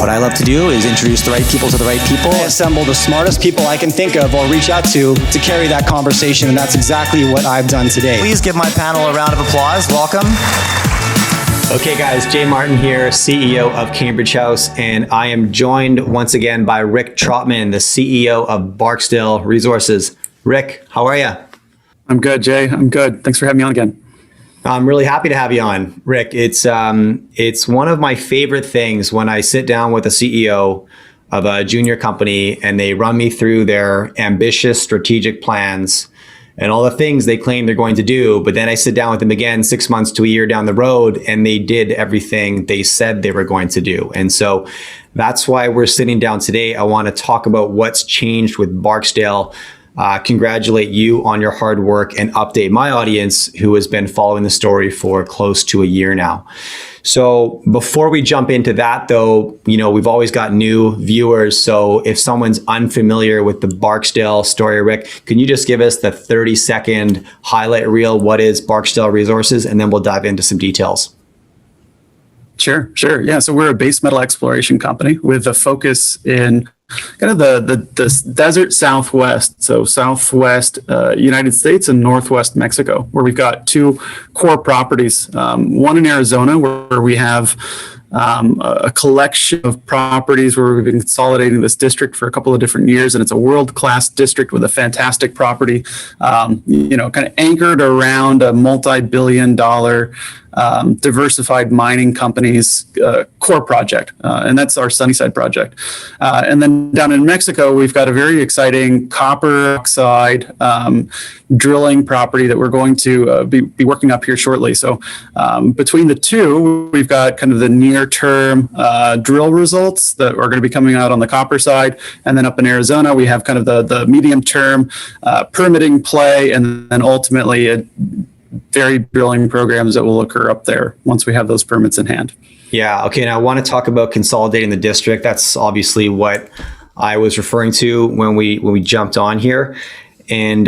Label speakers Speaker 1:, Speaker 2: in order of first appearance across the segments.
Speaker 1: What I love to do is introduce the right people to the right people.
Speaker 2: I assemble the smartest people I can think of or reach out to carry that conversation, and that's exactly what I've done today.
Speaker 3: Please give my panel a round of applause. Welcome.
Speaker 1: Okay guys, Jay Martin here, CEO of Cambridge House, and I am joined once again by Rick Trotman, the CEO of Barksdale Resources. Rick, how are you?
Speaker 4: I'm good, Jay. I'm good. Thanks for having me on again.
Speaker 1: I'm really happy to have you on, Rick. It's one of my favorite things when I sit down with a CEO of a junior company and they run me through their ambitious strategic plans and all the things they claim they're going to do. But then I sit down with them again 6 months to a year down the road and they did everything they said they were going to do. And so that's why we're sitting down today. I want to talk about what's changed with Barksdale. Congratulate you on your hard work and update my audience who has been following the story for close to a year now. So before we jump into that though, we've always got new viewers. So if someone's unfamiliar with the Barksdale story, Rick, can you just give us the 30-second highlight reel? What is Barksdale Resources? And then we'll dive into some details.
Speaker 4: Sure. Yeah. So we're a base metal exploration company with a focus in kind of the desert Southwest. So Southwest United States and Northwest Mexico, where we've got two core properties. One in Arizona, where we have a collection of properties where we've been consolidating this district for a couple of different years, and it's a world-class district with a fantastic property, kind of anchored around a multi-billion-dollar diversified mining company's core project, and that's our Sunnyside Project. And then down in Mexico, we've got a very exciting copper oxide drilling property that we're going to be working up here shortly. So between the two, we've got kind of the near-term drill results that are going to be coming out on the copper side, and then up in Arizona, we have kind of the medium-term permitting play, and then ultimately very drilling programs that will occur up there once we have those permits in hand.
Speaker 1: Yeah. Okay. Now I want to talk about consolidating the district. That's obviously what I was referring to when we jumped on here. And,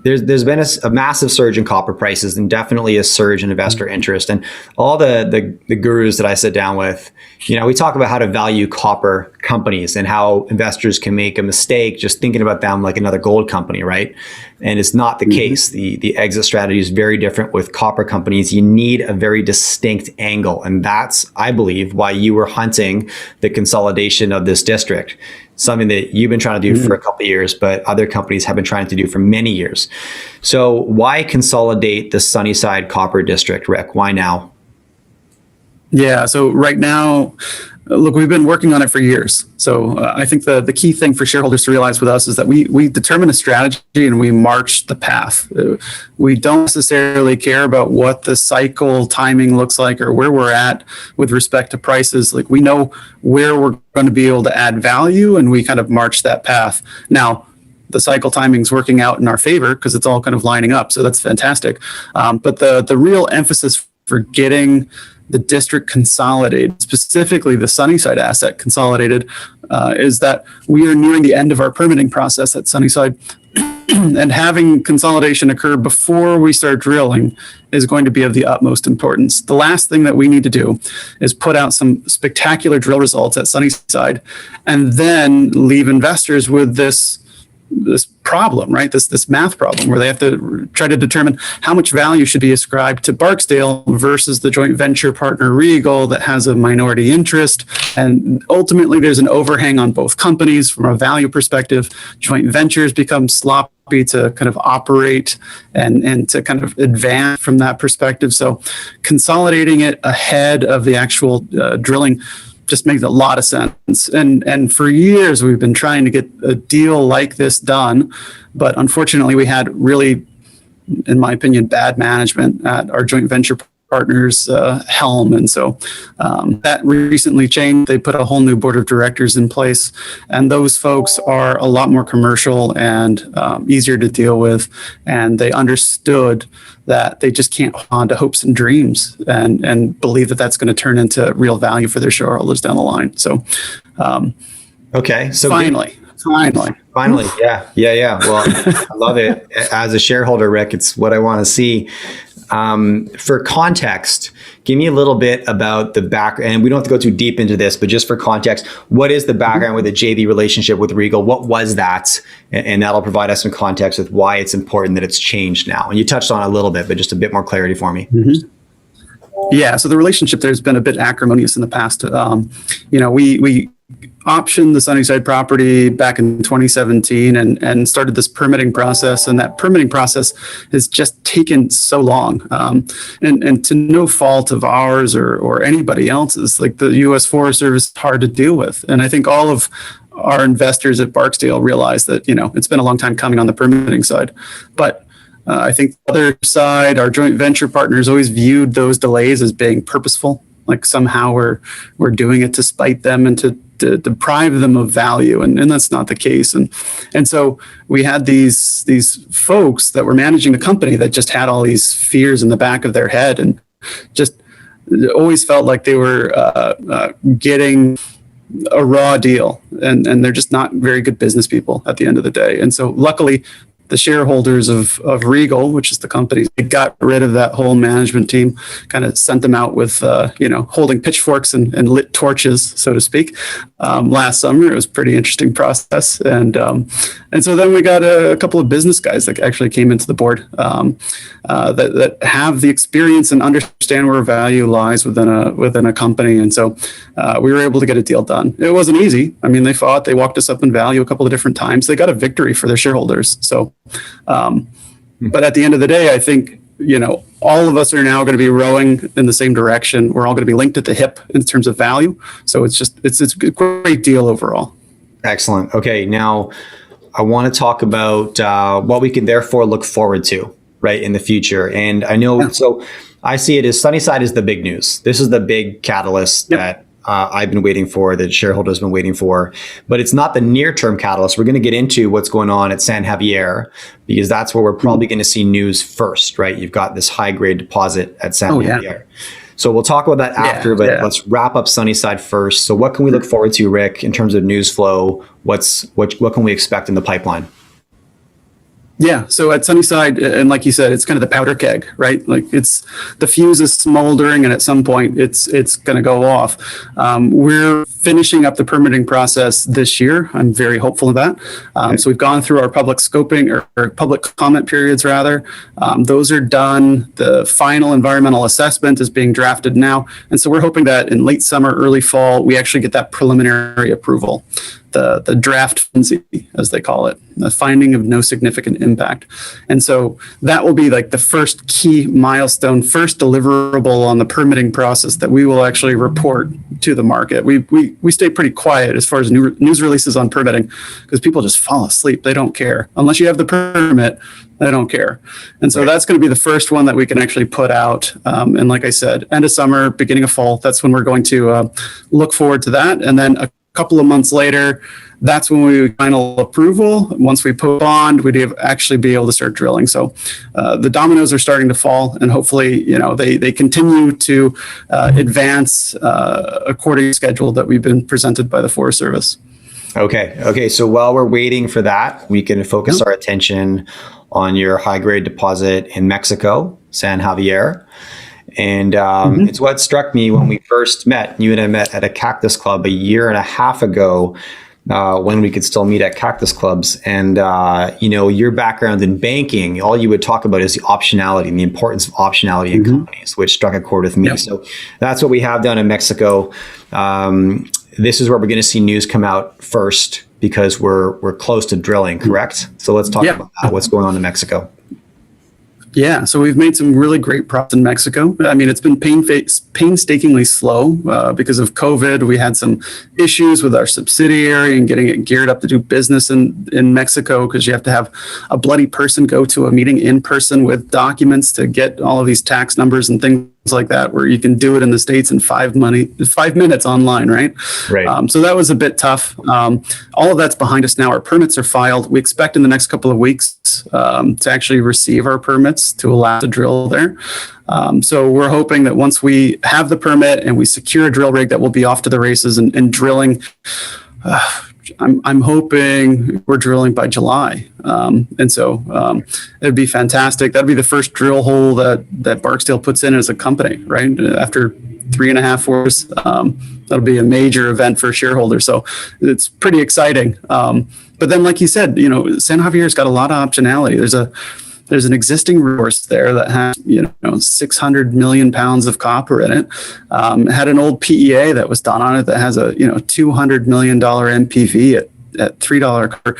Speaker 1: there's been a massive surge in copper prices and definitely a surge in investor interest. And all the gurus that I sit down with, we talk about how to value copper companies and how investors can make a mistake just thinking about them like another gold company, right? And it's not the case. The exit strategy is very different with copper companies. You need a very distinct angle. And that's, I believe, why you were hunting the consolidation of this district. Something that you've been trying to do for a couple of years, but other companies have been trying to do for many years. So why consolidate the Sunnyside Copper District, Rick? Why now?
Speaker 4: Yeah, so right now, look, we've been working on it for years. So I think the key thing for shareholders to realize with us is that we determine a strategy and we march the path. We don't necessarily care about what the cycle timing looks like or where we're at with respect to prices. Like, we know where we're going to be able to add value, and we kind of march that path. Now, the cycle timing's working out in our favor because it's all kind of lining up. So that's fantastic. But the real emphasis for getting the district consolidated, specifically the Sunnyside asset consolidated, is that we are nearing the end of our permitting process at Sunnyside. And having consolidation occur before we start drilling is going to be of the utmost importance. The last thing that we need to do is put out some spectacular drill results at Sunnyside and then leave investors with this problem, right? This math problem where they have to try to determine how much value should be ascribed to Barksdale versus the joint venture partner Regal that has a minority interest. And ultimately there's an overhang on both companies from a value perspective. Joint ventures become sloppy to kind of operate and to kind of advance from that perspective. So consolidating it ahead of the actual drilling just makes a lot of sense. And for years, we've been trying to get a deal like this done. But unfortunately, we had really, in my opinion, bad management at our joint venture partner's helm. And so that recently changed. They put a whole new board of directors in place. And those folks are a lot more commercial and easier to deal with. And they understood that they just can't hold on to hopes and dreams and believe that that's going to turn into real value for their shareholders down the line. So,
Speaker 1: okay. So
Speaker 4: finally.
Speaker 1: Yeah. Well, I love it. As a shareholder, Rick, it's what I want to see. For context, give me a little bit about the background, and we don't have to go too deep into this, but just for context, what is the background with the JV relationship with Regal? What was that? And that'll provide us some context with why it's important that it's changed now. And you touched on it a little bit, but just a bit more clarity for me.
Speaker 4: Yeah, so the relationship there's been a bit acrimonious in the past. We optioned the Sunnyside property back in 2017 and started this permitting process. And that permitting process has just taken so long. And to no fault of ours or anybody else's, like the U.S. Forest Service is hard to deal with. And I think all of our investors at Barksdale realize that, it's been a long time coming on the permitting side. But I think the other side, our joint venture partners always viewed those delays as being purposeful. Like somehow we're doing it to spite them and to deprive them of value, and that's not the case. And so we had these folks that were managing the company that just had all these fears in the back of their head, and just always felt like they were getting a raw deal, and they're just not very good business people at the end of the day. And so luckily, the shareholders of Regal, which is the company, they got rid of that whole management team, kind of sent them out with, holding pitchforks and lit torches, so to speak. Last summer, it was a pretty interesting process. And so then we got a couple of business guys that actually came into the board that have the experience and understand where value lies within a company. And so we were able to get a deal done. It wasn't easy. I mean, they walked us up in value a couple of different times. They got a victory for their shareholders. So, but at the end of the day, I think, all of us are now going to be rowing in the same direction. We're all going to be linked at the hip in terms of value. So it's a great deal overall.
Speaker 1: Excellent. Okay. Now I want to talk about what we can therefore look forward to, right, in the future. And I know, so I see it as Sunnyside is the big news. This is the big catalyst that I've been waiting for, that shareholders have been waiting for, but it's not the near-term catalyst. We're going to get into what's going on at San Javier, because that's where we're probably going to see news first, right? You've got this high-grade deposit at San Javier. So we'll talk about that after, but let's wrap up Sunnyside first. So what can we look forward to, Rick, in terms of news flow? What can we expect in the pipeline?
Speaker 4: Yeah. So at Sunnyside, and like you said, it's kind of the powder keg, right? Like the fuse is smoldering, and at some point it's going to go off. We're finishing up the permitting process this year. I'm very hopeful of that. So we've gone through our public scoping or public comment periods rather. Those are done. The final environmental assessment is being drafted now. And so we're hoping that in late summer, early fall, we actually get that preliminary approval. The draft FNZ, as they call it, the finding of no significant impact. And so that will be like the first key milestone, first deliverable on the permitting process that we will actually report to the market. We stay pretty quiet as far as news releases on permitting, because people just fall asleep. They don't care. Unless you have the permit, they don't care. And so that's going to be the first one that we can actually put out. And like I said, end of summer, beginning of fall, that's when we're going to look forward to that. And then a couple of months later, that's when we final approval. Once we put bond, we'd actually be able to start drilling. So the dominoes are starting to fall, and hopefully, they continue to advance according to schedule that we've been presented by the Forest Service.
Speaker 1: Okay. So while we're waiting for that, we can focus our attention on your high-grade deposit in Mexico, San Javier. And it's what struck me when we first met. You and I met at a Cactus Club a year and a half ago, when we could still meet at Cactus Clubs. And, your background in banking, all you would talk about is the optionality and the importance of optionality in companies, which struck a chord with me. Yep. So that's what we have done in Mexico. This is where we're going to see news come out first, because we're close to drilling, correct? So let's talk about that. What's going on in Mexico?
Speaker 4: Yeah, so we've made some really great progress in Mexico. I mean, it's been painstakingly slow because of COVID. We had some issues with our subsidiary and getting it geared up to do business in Mexico, because you have to have a bloody person go to a meeting in person with documents to get all of these tax numbers and things like that, where you can do it in the States in 5 minutes online, right?
Speaker 1: Right.
Speaker 4: So that was a bit tough. All of that's behind us now. Our permits are filed. We expect in the next couple of weeks to actually receive our permits to allow to drill there. So we're hoping that once we have the permit and we secure a drill rig, that we'll be off to the races and drilling I'm hoping we're drilling by July. And so it'd be fantastic. That'd be the first drill hole that Barksdale puts in as a company, right? After 3.5 years, that'll be a major event for shareholders. So it's pretty exciting. But then, like you said, San Javier's got a lot of optionality. There's an existing resource there that has 600 million pounds of copper in it. Had an old PEA that was done on it that has a $200 million NPV at $3 copper,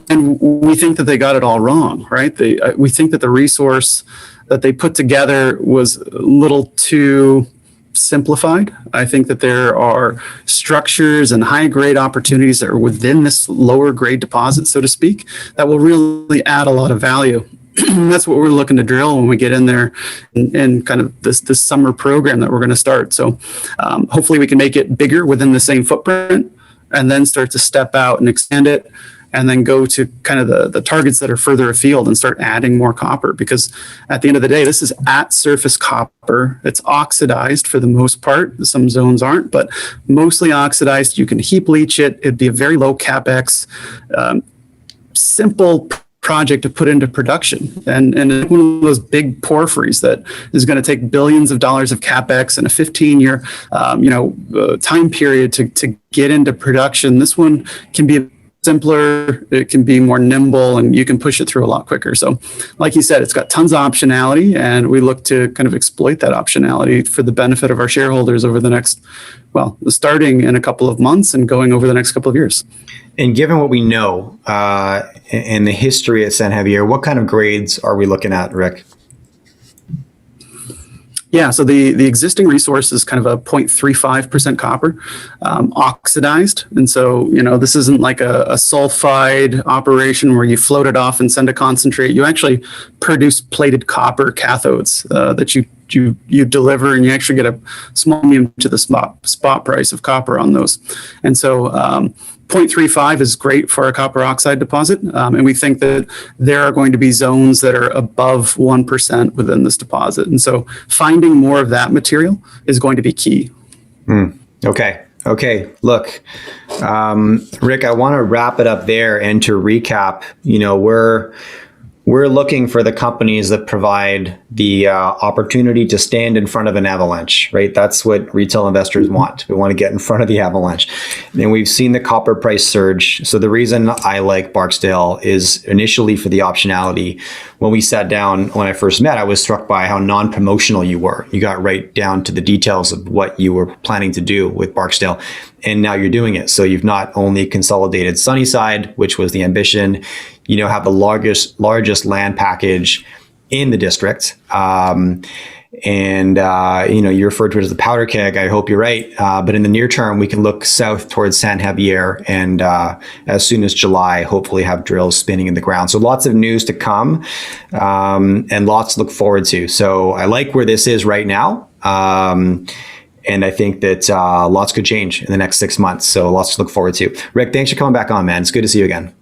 Speaker 4: and we think that they got it all wrong, right? We think that the resource that they put together was a little too simplified. I think that there are structures and high grade opportunities that are within this lower grade deposit, so to speak, that will really add a lot of value. That's what we're looking to drill when we get in there and kind of this summer program that we're going to start. So hopefully we can make it bigger within the same footprint and then start to step out and expand it, and then go to kind of the targets that are further afield and start adding more copper. Because at the end of the day, this is at surface copper. It's oxidized for the most part. Some zones aren't, but mostly oxidized. You can heap leach it. It'd be a very low CapEx, simple project to put into production. And one of those big porphyries that is going to take billions of dollars of CapEx and a 15-year time period to get into production. This one can be simpler, it can be more nimble, and you can push it through a lot quicker. So like you said, it's got tons of optionality, and we look to kind of exploit that optionality for the benefit of our shareholders over the next, starting in a couple of months and going over the next couple of years.
Speaker 1: And given what we know in the history at San Javier, what kind of grades are we looking at, Rick?
Speaker 4: Yeah, so the existing resource is kind of a 0.35% copper, oxidized. And so, this isn't like a sulfide operation where you float it off and send a concentrate. You actually produce plated copper cathodes that you deliver, and you actually get a small premium to the spot price of copper on those. And so 0.35 is great for a copper oxide deposit. And we think that there are going to be zones that are above 1% within this deposit. And so finding more of that material is going to be key.
Speaker 1: Okay. Look, Rick, I want to wrap it up there. And to recap, we're looking for the companies that provide the opportunity to stand in front of an avalanche, right? That's what retail investors want. We want to get in front of the avalanche. And we've seen the copper price surge. So the reason I like Barksdale is initially for the optionality. When we sat down, when I first met, I was struck by how non-promotional you were. You got right down to the details of what you were planning to do with Barksdale. And now you're doing it. So you've not only consolidated Sunnyside, which was the ambition, have the largest land package in the district. You referred to it as the powder keg. I hope you're right. But in the near term, we can look south towards San Javier, and as soon as July, hopefully have drills spinning in the ground. So lots of news to come, and lots to look forward to. So I like where this is right now. And I think that lots could change in the next 6 months. So lots to look forward to. Rick, thanks for coming back on, man. It's good to see you again.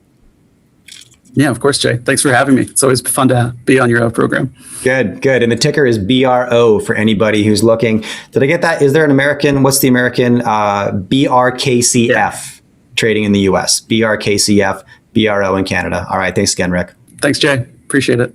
Speaker 4: Yeah, of course, Jay. Thanks for having me. It's always fun to be on your program.
Speaker 1: Good. And the ticker is BRO for anybody who's looking. Did I get that? Is there an American? What's the American? BRKCF trading in the US. BRKCF, BRO in Canada. All right. Thanks again, Rick.
Speaker 4: Thanks, Jay. Appreciate it.